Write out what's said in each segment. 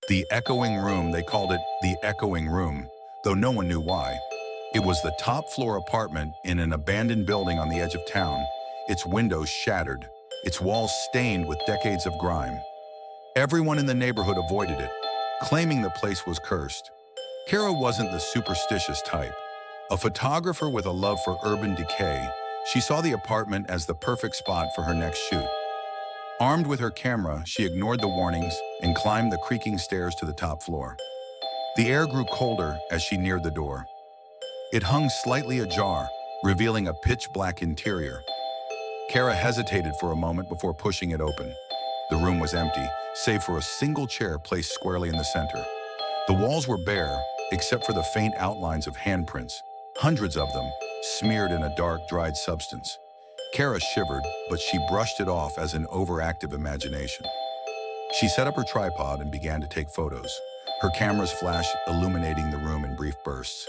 The echoing room, they called it the echoing room, though no one knew why. It was the top floor apartment in an abandoned building on the edge of town, its windows shattered, its walls stained with decades of grime. Everyone in the neighborhood avoided it, claiming the place was cursed. Kara wasn't the superstitious type. A photographer with a love for urban decay, she saw the apartment as the perfect spot for her next shoot. Armed with her camera, she ignored the warnings and climbed the creaking stairs to the top floor. The air grew colder as she neared the door. It hung slightly ajar, revealing a pitch-black interior. Kara hesitated for a moment before pushing it open. The room was empty, save for a single chair placed squarely in the center. The walls were bare, except for the faint outlines of handprints, hundreds of them, smeared in a dark, dried substance. Kara shivered, but she brushed it off as an overactive imagination. She set up her tripod and began to take photos, her camera's flash illuminating the room in brief bursts.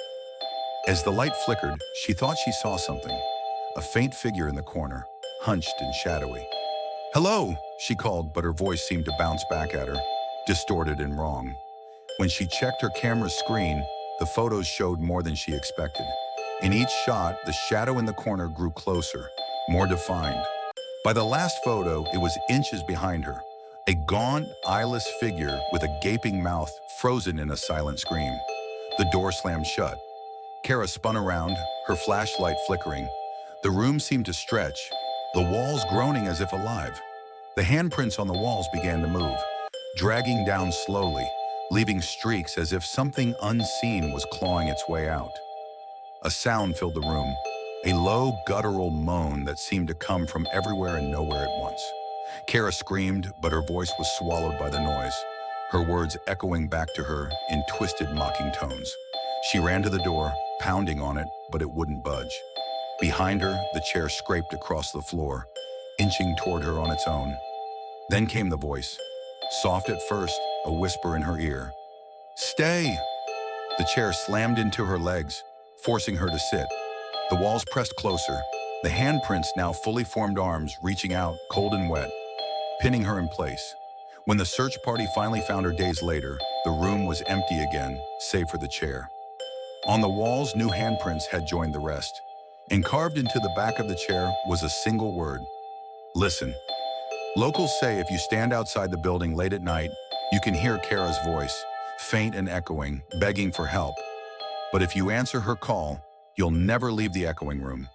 As the light flickered, she thought she saw something, a faint figure in the corner, hunched and shadowy. "Hello," she called, but her voice seemed to bounce back at her, distorted and wrong. When she checked her camera's screen, the photos showed more than she expected. In each shot, the shadow in the corner grew closer, more defined. By the last photo, it was inches behind her, a gaunt, eyeless figure with a gaping mouth frozen in a silent scream. The door slammed shut. Kara spun around, her flashlight flickering. The room seemed to stretch, the walls groaning as if alive. The handprints on the walls began to move, dragging down slowly, leaving streaks as if something unseen was clawing its way out. A sound filled the room, a low, guttural moan that seemed to come from everywhere and nowhere at once. Kara screamed, but her voice was swallowed by the noise, her words echoing back to her in twisted, mocking tones. She ran to the door, pounding on it, but it wouldn't budge. Behind her, the chair scraped across the floor, inching toward her on its own. Then came the voice, soft at first, a whisper in her ear. "Stay!" The chair slammed into her legs, forcing her to sit. The walls pressed closer, the handprints now fully formed arms reaching out, cold and wet, pinning her in place. When the search party finally found her days later, the room was empty again, save for the chair. On the walls, new handprints had joined the rest, and carved into the back of the chair was a single word: listen. Locals say if you stand outside the building late at night, you can hear Kara's voice, faint and echoing, begging for help. But if you answer her call, you'll never leave the echoing room.